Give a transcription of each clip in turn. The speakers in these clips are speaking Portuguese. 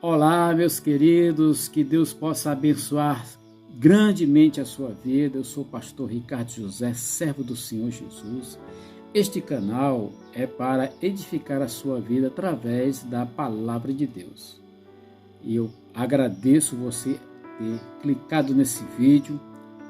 Olá, meus queridos, que Deus possa abençoar grandemente a sua vida. Eu sou o pastor Ricardo José, servo do Senhor Jesus. Este canal é para edificar a sua vida através da palavra de Deus. E eu agradeço você ter clicado nesse vídeo.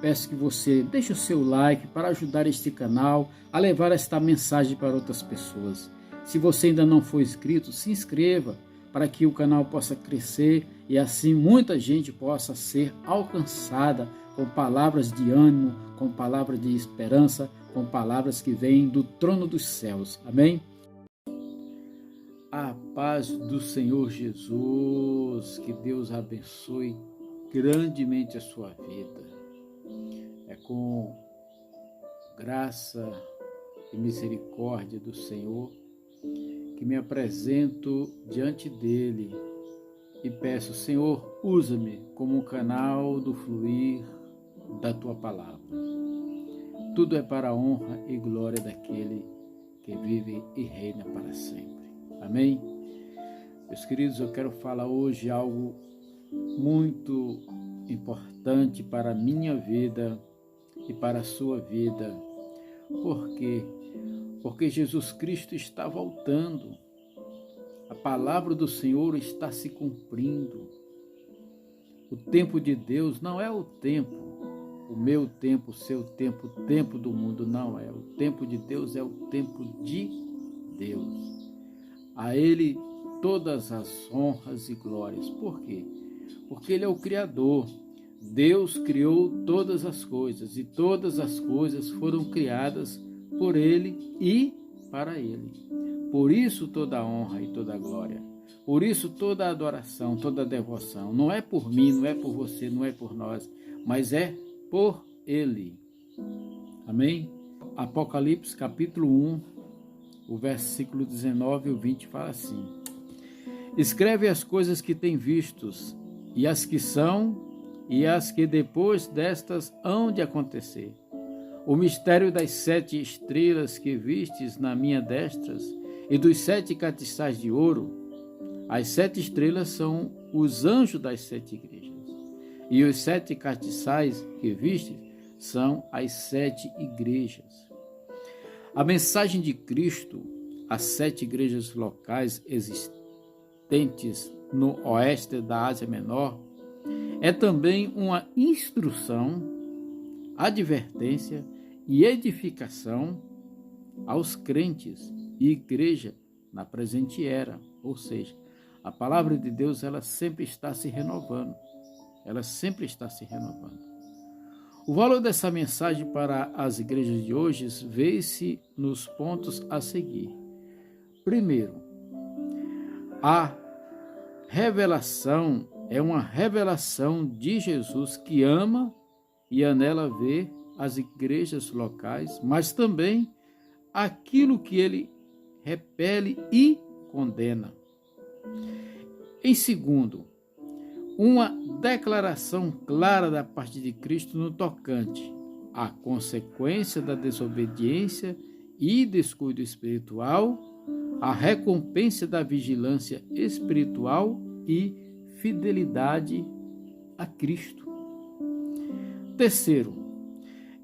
Peço que você deixe o seu like para ajudar este canal a levar esta mensagem para outras pessoas. Se você ainda não for inscrito, se inscreva para que o canal possa crescer e assim muita gente possa ser alcançada com palavras de ânimo, com palavras de esperança, com palavras que vêm do trono dos céus. Amém? A paz do Senhor Jesus, que Deus abençoe grandemente a sua vida. É com graça e misericórdia do Senhor que me apresento diante dele e peço, Senhor, usa-me como um canal do fluir da tua palavra. Tudo é para a honra e glória daquele que vive e reina para sempre. Amém? Meus queridos, eu quero falar hoje algo muito importante para a minha vida e para a sua vida. Por quê? Porque Jesus Cristo está voltando. A palavra do Senhor está se cumprindo. O tempo de Deus não é o tempo, o meu tempo, o seu tempo, o tempo do mundo, não é. O tempo de Deus é o tempo de Deus. A Ele todas as honras e glórias. Por quê? Porque Ele é o Criador. Deus criou todas as coisas e todas as coisas foram criadas por Ele e para Ele. Por isso toda a honra e toda a glória. Por isso toda a adoração, toda a devoção. Não é por mim, não é por você, não é por nós, mas é por Ele. Amém? Apocalipse capítulo 1, o versículo 19 e o 20 fala assim: escreve as coisas que tem vistos, e as que são, e as que depois destas hão de acontecer. O mistério das 7 estrelas que vistes na minha destra e dos 7 castiçais de ouro. As 7 estrelas são os anjos das 7 igrejas. E os 7 castiçais que vistes são as 7 igrejas. A mensagem de Cristo às 7 igrejas locais existentes no oeste da Ásia Menor é também uma instrução, advertência e edificação aos crentes e igreja na presente era. Ou seja, a palavra de Deus ela sempre está se renovando. Ela sempre está se renovando. O valor dessa mensagem para as igrejas de hoje vê-se nos pontos a seguir. Primeiro, a revelação é uma revelação de Jesus que ama e anela ver as igrejas locais, mas também aquilo que ele repele e condena. Em segundo, uma declaração clara da parte de Cristo no tocante à consequência da desobediência e descuido espiritual, a recompensa da vigilância espiritual e fidelidade a Cristo. Terceiro,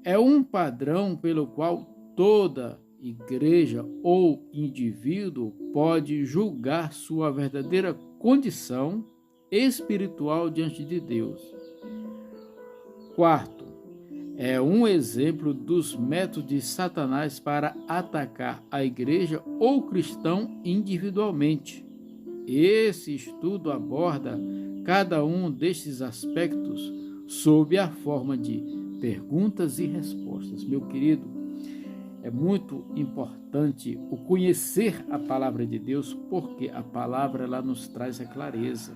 é um padrão pelo qual toda igreja ou indivíduo pode julgar sua verdadeira condição espiritual diante de Deus. Quarto, é um exemplo dos métodos de Satanás para atacar a igreja ou cristão individualmente. Esse estudo aborda cada um destes aspectos sob a forma de perguntas e respostas. Meu querido, é muito importante o conhecer a palavra de Deus, porque a palavra ela nos traz a clareza.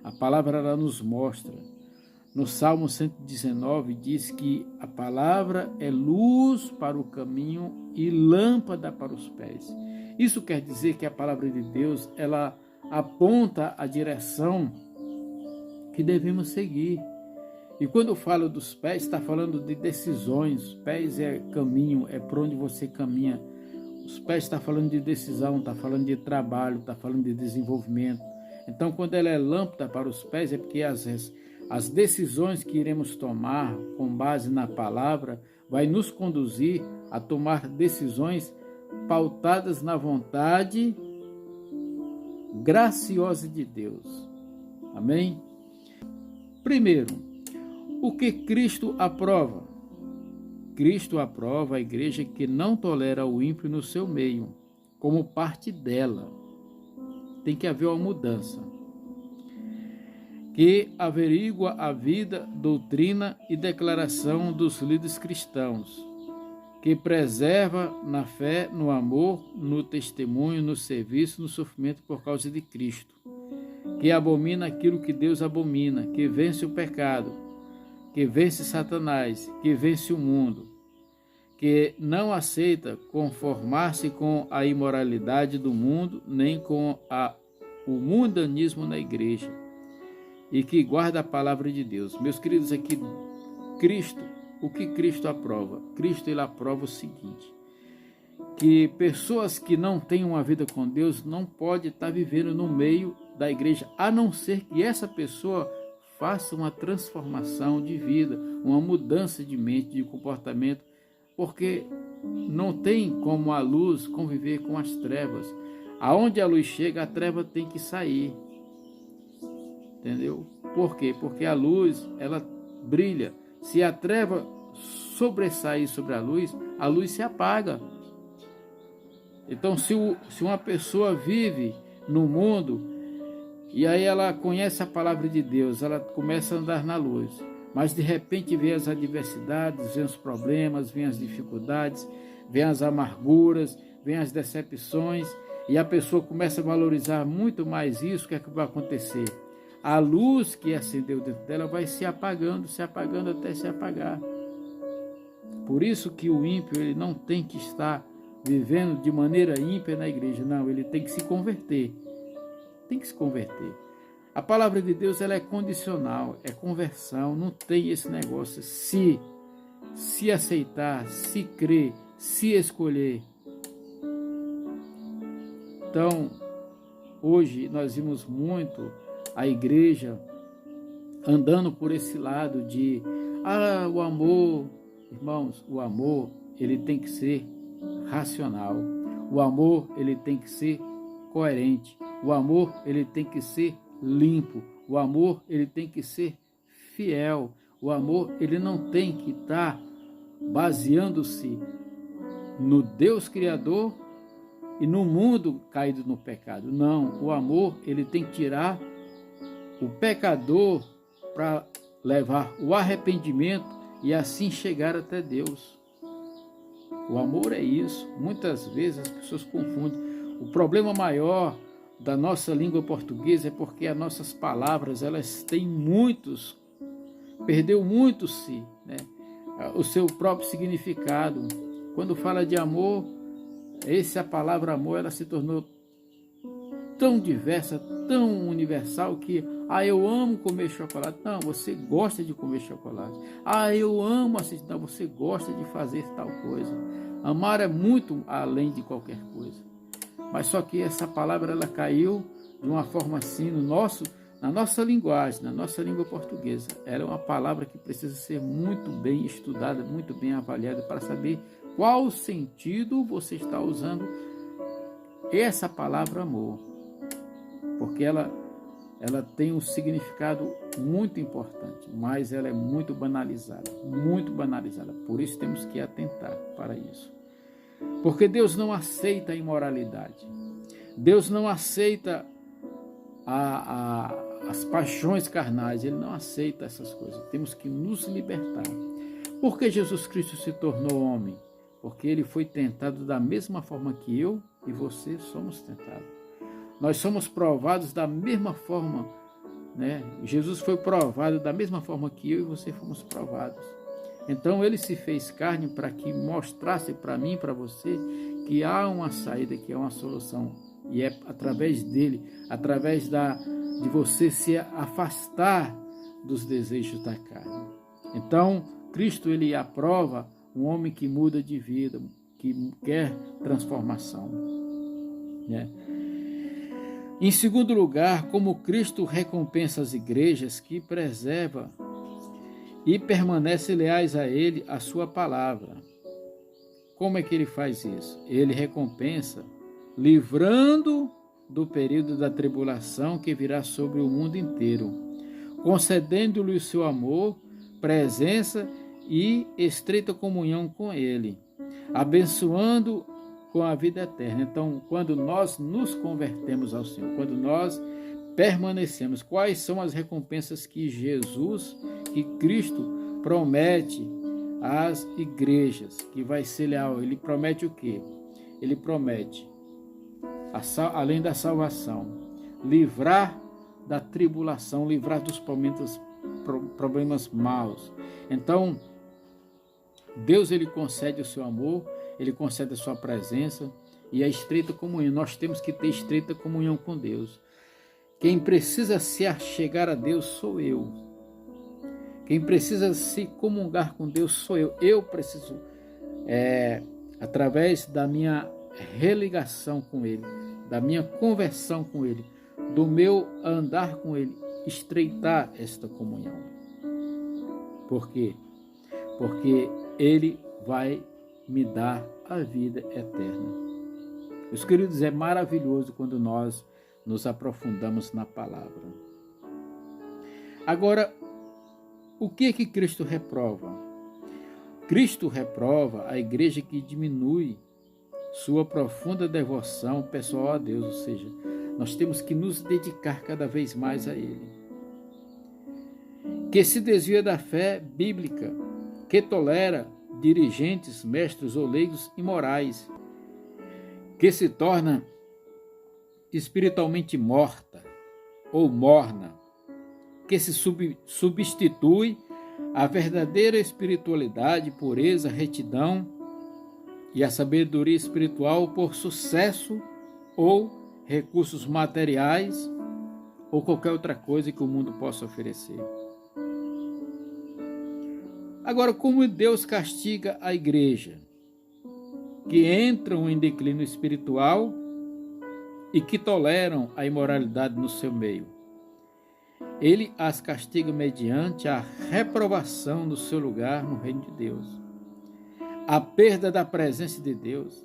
A palavra ela nos mostra. No Salmo 119 diz que a palavra é luz para o caminho e lâmpada para os pés. Isso quer dizer que a palavra de Deus ela aponta a direção que devemos seguir. E quando eu falo dos pés, está falando de decisões. Os pés é caminho, é por onde você caminha. Os pés está falando de decisão, está falando de trabalho, está falando de desenvolvimento. Então, quando ela é lâmpada para os pés, é porque as decisões que iremos tomar com base na palavra vai nos conduzir a tomar decisões pautadas na vontade graciosa de Deus. Amém? Primeiro, o que Cristo aprova? Cristo aprova a igreja que não tolera o ímpio no seu meio, como parte dela. Tem que haver uma mudança. Que averigua a vida, doutrina e declaração dos líderes cristãos, que preserva na fé, no amor, no testemunho, no serviço, no sofrimento por causa de Cristo, que abomina aquilo que Deus abomina, que vence o pecado, que vence Satanás, que vence o mundo, que não aceita conformar-se com a imoralidade do mundo, nem com o mundanismo na igreja, e que guarda a palavra de Deus. Meus queridos, aqui Cristo, o que Cristo aprova? Cristo ele aprova o seguinte, que pessoas que não têm uma vida com Deus não podem estar vivendo no meio da igreja, a não ser que essa pessoa faça uma transformação de vida, uma mudança de mente, de comportamento, porque não tem como a luz conviver com as trevas. Aonde a luz chega, a treva tem que sair. Entendeu? Por quê? Porque a luz, ela brilha. Se a treva sobressair sobre a luz se apaga. Então, se uma pessoa vive no mundo e aí ela conhece a palavra de Deus, ela começa a andar na luz, mas de repente vem as adversidades, vem os problemas, vem as dificuldades, vem as amarguras, vem as decepções, e a pessoa começa a valorizar muito mais isso. O que é que vai acontecer? A luz que acendeu dentro dela vai se apagando até se apagar. Por isso que o ímpio ele não tem que estar vivendo de maneira ímpia na igreja, não, ele tem que se converter. Tem que se converter. A palavra de Deus ela é condicional, é conversão, não tem esse negócio se aceitar, se crer, se escolher. Então, hoje nós vimos muito a igreja andando por esse lado de o amor. Irmãos, o amor ele tem que ser racional, o amor ele tem que ser coerente, o amor ele tem que ser limpo, o amor ele tem que ser fiel, o amor ele não tem que estar baseando-se no Deus Criador e no mundo caído no pecado. Não, o amor ele tem que tirar o pecador para levar o arrependimento e assim chegar até Deus. O amor é isso. Muitas vezes as pessoas confundem. O problema maior da nossa língua portuguesa é porque as nossas palavras elas têm perdeu muito-se, né, o seu próprio significado. Quando fala de amor, a palavra amor ela se tornou tão diversa, tão universal que eu amo comer chocolate. Não, você gosta de comer chocolate. Eu amo assistir. Não, você gosta de fazer tal coisa. Amar é muito além de qualquer coisa. Mas só que essa palavra ela caiu de uma forma assim na nossa linguagem, na nossa língua portuguesa. Ela é uma palavra que precisa ser muito bem estudada, muito bem avaliada para saber qual sentido você está usando essa palavra amor. Porque ela tem um significado muito importante, mas ela é muito banalizada. Por isso temos que atentar para isso. Porque Deus não aceita a imoralidade. Deus não aceita as paixões carnais. Ele não aceita essas coisas. Temos que nos libertar. Por que Jesus Cristo se tornou homem? Porque ele foi tentado da mesma forma que eu e você somos tentados. Nós somos provados da mesma forma, né? Jesus foi provado da mesma forma que eu e você fomos provados. Então ele se fez carne para que mostrasse para mim e para você que há uma saída, que há uma solução. E é através dele, através de você se afastar dos desejos da carne. Então Cristo ele aprova um homem que muda de vida, que quer transformação, né? Em segundo lugar, como Cristo recompensa as igrejas que preservam e permanecem leais a Ele, a sua palavra. Como é que Ele faz isso? Ele recompensa livrando do período da tribulação que virá sobre o mundo inteiro, concedendo-lhe o seu amor, presença e estreita comunhão com Ele, abençoando com a vida eterna. Então, quando nós nos convertemos ao Senhor, quando nós permanecemos, quais são as recompensas que Cristo promete às igrejas, que vai ser leal? Ele promete o quê? Ele promete, além da salvação, livrar da tribulação, livrar dos problemas maus. Então, Deus, ele concede o seu amor, ele concede a sua presença e a estreita comunhão. Nós temos que ter estreita comunhão com Deus. Quem precisa se achegar a Deus sou eu. Quem precisa se comungar com Deus sou eu. Eu preciso, através da minha religação com Ele, da minha conversão com Ele, do meu andar com Ele, estreitar esta comunhão. Por quê? Porque Ele vai me dar a vida eterna. Meus queridos, é maravilhoso quando nós nos aprofundamos na palavra. Agora, o que é que Cristo reprova? Cristo reprova a igreja que diminui sua profunda devoção pessoal a Deus, ou seja, nós temos que nos dedicar cada vez mais a Ele. Que se desvia da fé bíblica, que tolera dirigentes, mestres ou leigos imorais, que se torna espiritualmente morta ou morna, que se substitui a verdadeira espiritualidade, pureza, retidão e a sabedoria espiritual por sucesso ou recursos materiais ou qualquer outra coisa que o mundo possa oferecer. Agora, como Deus castiga a igreja que entram em declínio espiritual e que toleram a imoralidade no seu meio? Ele as castiga mediante a reprovação do seu lugar no reino de Deus, a perda da presença de Deus,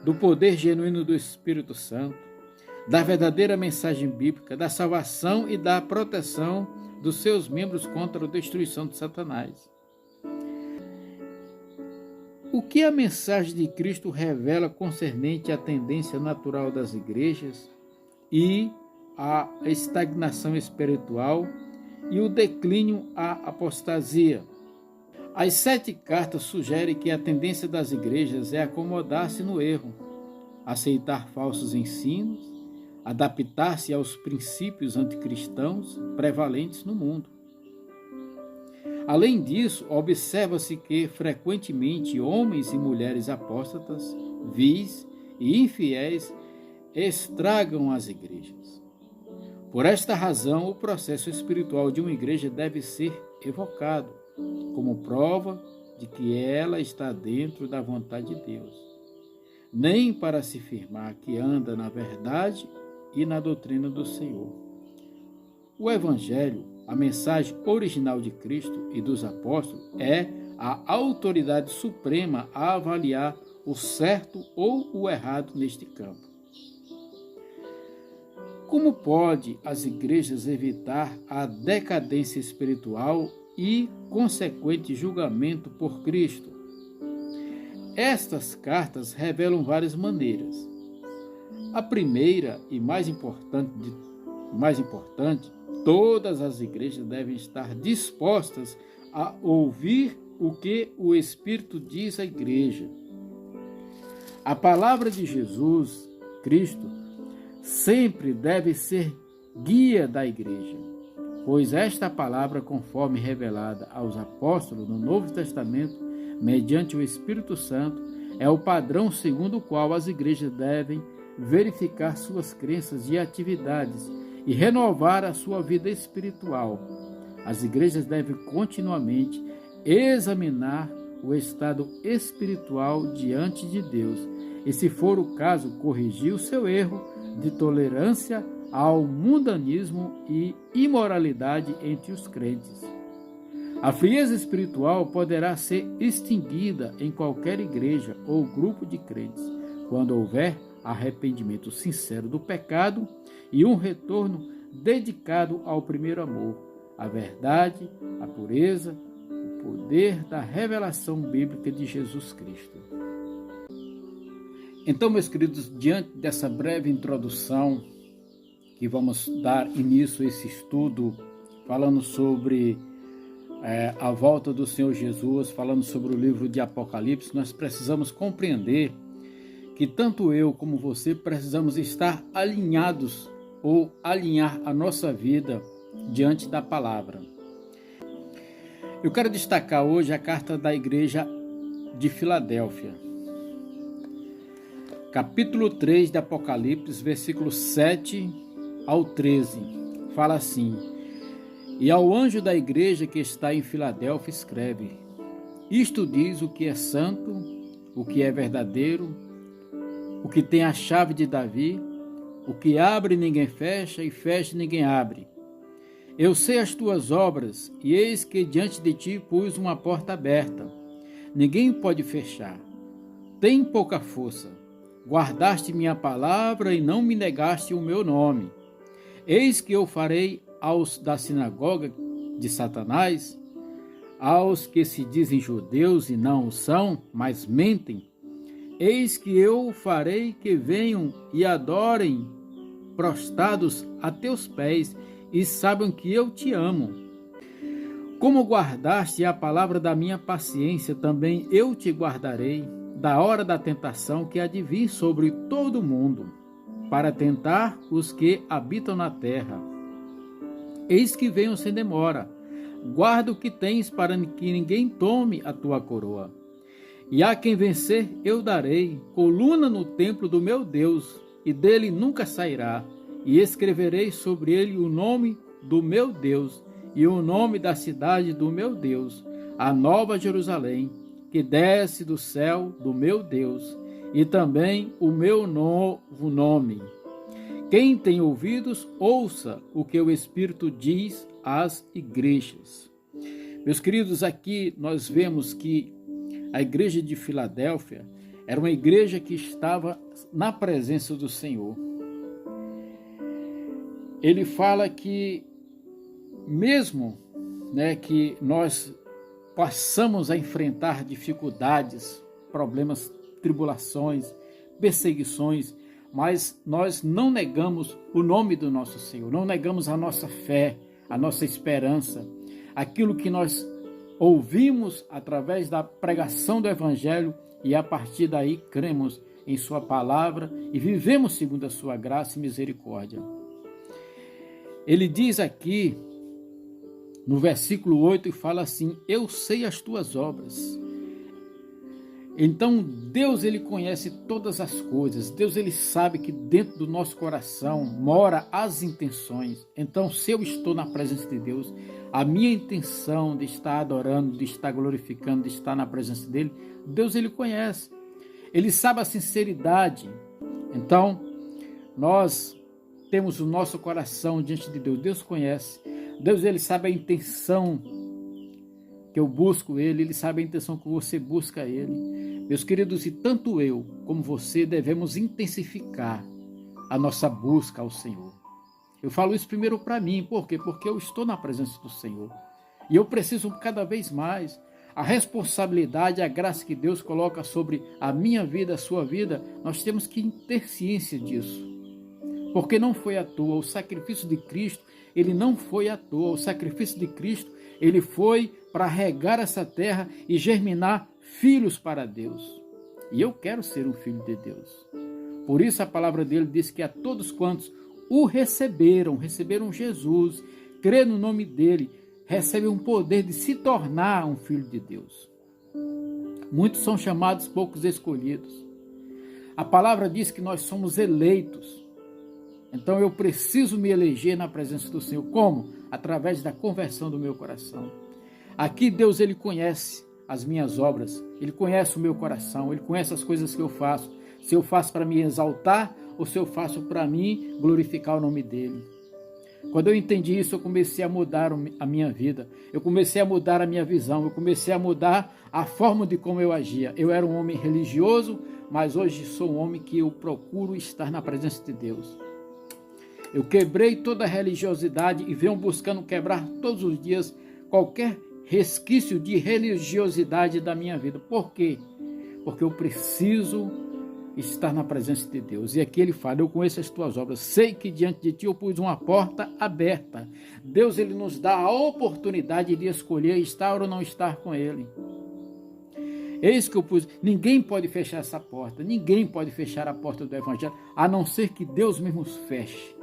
do poder genuíno do Espírito Santo, da verdadeira mensagem bíblica, da salvação e da proteção dos seus membros contra a destruição de Satanás. O que a mensagem de Cristo revela concernente à tendência natural das igrejas e à estagnação espiritual e o declínio à apostasia? As 7 cartas sugerem que a tendência das igrejas é acomodar-se no erro, aceitar falsos ensinos, adaptar-se aos princípios anticristãos prevalentes no mundo. Além disso, observa-se que, frequentemente, homens e mulheres apóstatas, vis e infiéis estragam as igrejas. Por esta razão, o processo espiritual de uma igreja deve ser evocado como prova de que ela está dentro da vontade de Deus, nem para se afirmar que anda na verdade e na doutrina do Senhor. O Evangelho, a mensagem original de Cristo e dos apóstolos, é a autoridade suprema a avaliar o certo ou o errado neste campo. Como pode as igrejas evitar a decadência espiritual e consequente julgamento por Cristo? Estas cartas revelam várias maneiras. A primeira e mais importante, todas as igrejas devem estar dispostas a ouvir o que o Espírito diz à igreja. A palavra de Jesus Cristo sempre deve ser guia da igreja, pois esta palavra, conforme revelada aos apóstolos no Novo Testamento, mediante o Espírito Santo, é o padrão segundo o qual as igrejas devem verificar suas crenças e atividades e renovar a sua vida espiritual. As igrejas devem continuamente examinar o estado espiritual diante de Deus e, se for o caso, corrigir o seu erro, de tolerância ao mundanismo e imoralidade entre os crentes. A frieza espiritual poderá ser extinguida em qualquer igreja ou grupo de crentes, quando houver arrependimento sincero do pecado e um retorno dedicado ao primeiro amor, a verdade, a pureza, o poder da revelação bíblica de Jesus Cristo. Então, meus queridos, diante dessa breve introdução que vamos dar início a esse estudo, falando sobre a volta do Senhor Jesus, falando sobre o livro de Apocalipse, nós precisamos compreender que tanto eu como você precisamos estar alinhados ou alinhar a nossa vida diante da palavra. Eu quero destacar hoje a carta da igreja de Filadélfia. Capítulo 3 de Apocalipse, versículos 7 ao 13, fala assim: E ao anjo da igreja que está em Filadélfia escreve: Isto diz o que é santo, o que é verdadeiro, o que tem a chave de Davi, o que abre ninguém fecha e fecha ninguém abre. Eu sei as tuas obras, e eis que diante de ti pus uma porta aberta. Ninguém pode fechar. Tem pouca força. Guardaste minha palavra e não me negaste o meu nome. Eis que eu farei aos da sinagoga de Satanás, aos que se dizem judeus e não o são, mas mentem, eis que eu farei que venham e adorem prostrados a teus pés e saibam que eu te amo. Como guardaste a palavra da minha paciência, também eu te guardarei da hora da tentação que há de vir sobre todo o mundo, para tentar os que habitam na terra. Eis que venho sem demora. Guarda o que tens para que ninguém tome a tua coroa. E a quem vencer eu darei coluna no templo do meu Deus, e dele nunca sairá. E escreverei sobre ele o nome do meu Deus e o nome da cidade do meu Deus, a nova Jerusalém, que desce do céu do meu Deus, e também o meu novo nome. Quem tem ouvidos, ouça o que o Espírito diz às igrejas. Meus queridos, aqui nós vemos que a igreja de Filadélfia era uma igreja que estava na presença do Senhor. Ele fala que mesmo que nós passamos a enfrentar dificuldades, problemas, tribulações, perseguições, mas nós não negamos o nome do nosso Senhor, não negamos a nossa fé, a nossa esperança, aquilo que nós ouvimos através da pregação do Evangelho e a partir daí cremos em sua palavra e vivemos segundo a sua graça e misericórdia. Ele diz aqui, no versículo 8, e fala assim: eu sei as tuas obras. Então Deus, ele conhece todas as coisas. Deus, ele sabe que dentro do nosso coração mora as intenções. Então, se eu estou na presença de Deus, a minha intenção de estar adorando, de estar glorificando, de estar na presença dele, Deus, ele conhece. Ele sabe a sinceridade. Então, nós temos o nosso coração diante de Deus. Deus conhece. Deus, ele sabe a intenção que eu busco ele, ele sabe a intenção que você busca ele. Meus queridos, e tanto eu como você devemos intensificar a nossa busca ao Senhor. Eu falo isso primeiro para mim, por quê? Porque eu estou na presença do Senhor. E eu preciso cada vez mais. A responsabilidade, a graça que Deus coloca sobre a minha vida, a sua vida, nós temos que ter ciência disso. Porque não foi à toa, o sacrifício de Cristo, ele não foi à toa. O sacrifício de Cristo, ele foi para regar essa terra e germinar filhos para Deus. E eu quero ser um filho de Deus. Por isso a palavra dele diz que a todos quantos o receberam Jesus, crê no nome dele, recebe um poder de se tornar um filho de Deus. Muitos são chamados, poucos escolhidos. A palavra diz que nós somos eleitos. Então eu preciso me eleger na presença do Senhor. Como? Através da conversão do meu coração. Aqui Deus, ele conhece as minhas obras, ele conhece o meu coração, ele conhece as coisas que eu faço. Se eu faço para me exaltar ou se eu faço para mim glorificar o nome dele. Quando eu entendi isso, eu comecei a mudar a minha vida, eu comecei a mudar a minha visão, eu comecei a mudar a forma de como eu agia. Eu era um homem religioso, mas hoje sou um homem que eu procuro estar na presença de Deus. Eu quebrei toda a religiosidade e venho buscando quebrar todos os dias qualquer resquício de religiosidade da minha vida. Por quê? Porque eu preciso estar na presença de Deus. E aqui ele fala: eu conheço as tuas obras, sei que diante de ti eu pus uma porta aberta. Deus, ele nos dá a oportunidade de escolher estar ou não estar com ele. Eis que eu pus, ninguém pode fechar essa porta, ninguém pode fechar a porta do evangelho, a não ser que Deus mesmo feche.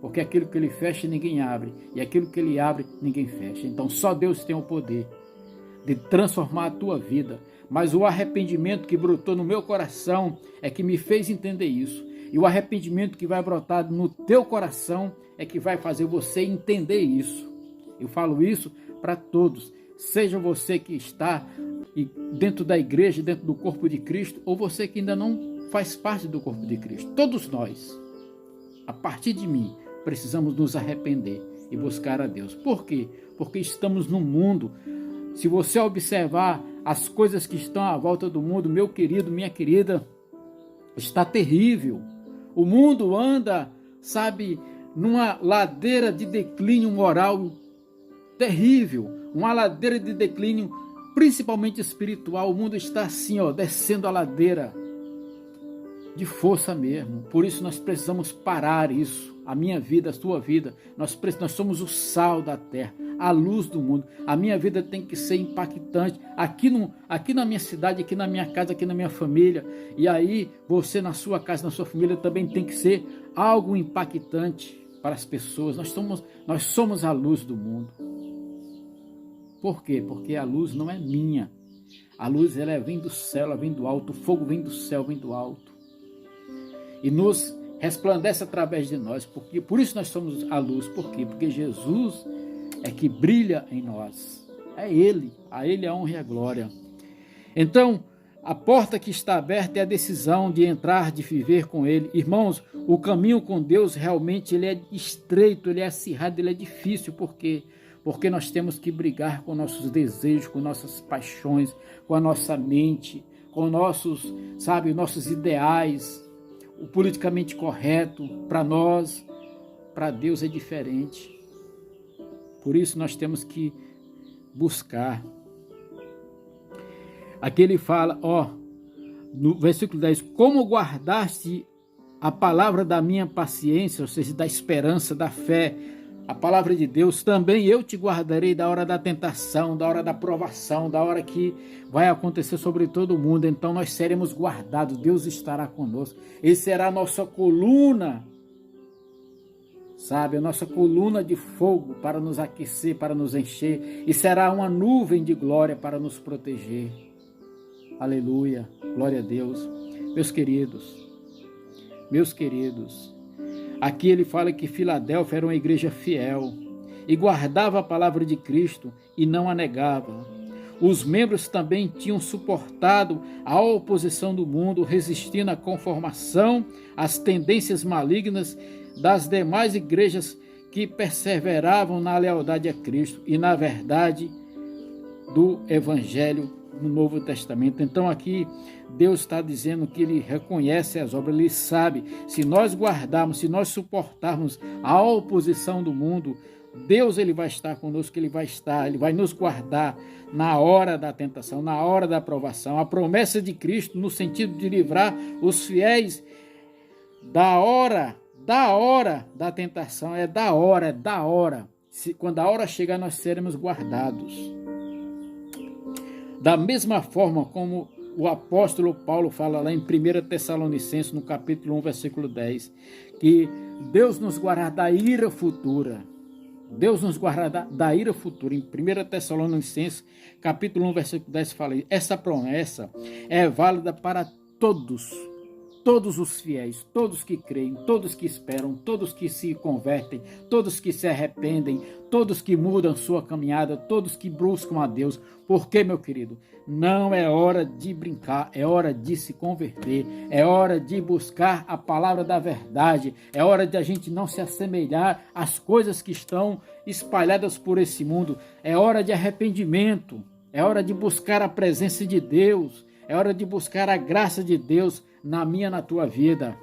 Porque aquilo que ele fecha, ninguém abre, e aquilo que ele abre, ninguém fecha. Então só Deus tem o poder de transformar a tua vida. Mas o arrependimento que brotou no meu coração é que me fez entender isso. E o arrependimento que vai brotar no teu coração é que vai fazer você entender isso. Eu falo isso para todos. Seja você que está dentro da igreja, dentro do corpo de Cristo, ou você que ainda não faz parte do corpo de Cristo. Todos nós, a partir de mim, precisamos nos arrepender e buscar a Deus. Por quê? Porque estamos num mundo. Se você observar as coisas que estão à volta do mundo, meu querido, minha querida, está terrível. O mundo anda, sabe, numa ladeira de declínio moral terrível, uma ladeira de declínio principalmente espiritual. O mundo está assim, descendo a ladeira de força mesmo. Por isso nós precisamos parar isso. A minha vida, a sua vida, nós somos o sal da terra, a luz do mundo. A minha vida tem que ser impactante aqui na minha cidade, aqui na minha casa, aqui na minha família. E aí você na sua casa, na sua família também tem que ser algo impactante para as pessoas. Nós somos a luz do mundo. Por quê? Porque a luz não é minha. A luz ela vem do céu, ela vem do alto. O fogo vem do céu, vem do alto. E nos resplandece através de nós. Por isso nós somos a luz. Por quê? Porque Jesus é que brilha em nós. É Ele. A Ele a honra e a glória. Então, a porta que está aberta é a decisão de entrar, de viver com Ele. Irmãos, o caminho com Deus realmente ele é estreito, ele é acirrado, ele é difícil. Por quê? Porque nós temos que brigar com nossos desejos, com nossas paixões, com a nossa mente, com nossos ideais. O politicamente correto para nós, para Deus é diferente. Por isso nós temos que buscar. Aqui ele fala, no versículo 10, como guardaste a palavra da minha paciência, ou seja, da esperança, da fé, a palavra de Deus, também eu te guardarei da hora da tentação, da hora da provação, da hora que vai acontecer sobre todo mundo. Então nós seremos guardados, Deus estará conosco. Ele será a nossa coluna, a nossa coluna de fogo para nos aquecer, para nos encher, e será uma nuvem de glória para nos proteger. Aleluia, glória a Deus. Meus queridos, aqui ele fala que Filadélfia era uma igreja fiel e guardava a palavra de Cristo e não a negava. Os membros também tinham suportado a oposição do mundo, resistindo à conformação, às tendências malignas das demais igrejas que perseveravam na lealdade a Cristo e na verdade do Evangelho no Novo Testamento. Então aqui Deus está dizendo que Ele reconhece as obras, Ele sabe, se nós guardarmos, se nós suportarmos a oposição do mundo, Deus ele vai estar conosco, Ele vai nos guardar na hora da tentação, na hora da provação. A promessa de Cristo no sentido de livrar os fiéis da hora da tentação, é da hora. Quando a hora chegar, nós seremos guardados. Da mesma forma como o apóstolo Paulo fala lá em 1 Tessalonicenses, no capítulo 1, versículo 10, que Deus nos guardará da ira futura. Deus nos guardará da ira futura. Em 1 Tessalonicenses, capítulo 1, versículo 10, fala: essa promessa é válida para todos todos os fiéis, todos que creem, todos que esperam, todos que se convertem, todos que se arrependem, todos que mudam sua caminhada, todos que buscam a Deus. Porque, meu querido, não é hora de brincar, é hora de se converter, é hora de buscar a palavra da verdade, é hora de a gente não se assemelhar às coisas que estão espalhadas por esse mundo, é hora de arrependimento, é hora de buscar a presença de Deus, é hora de buscar a graça de Deus na minha, na tua vida.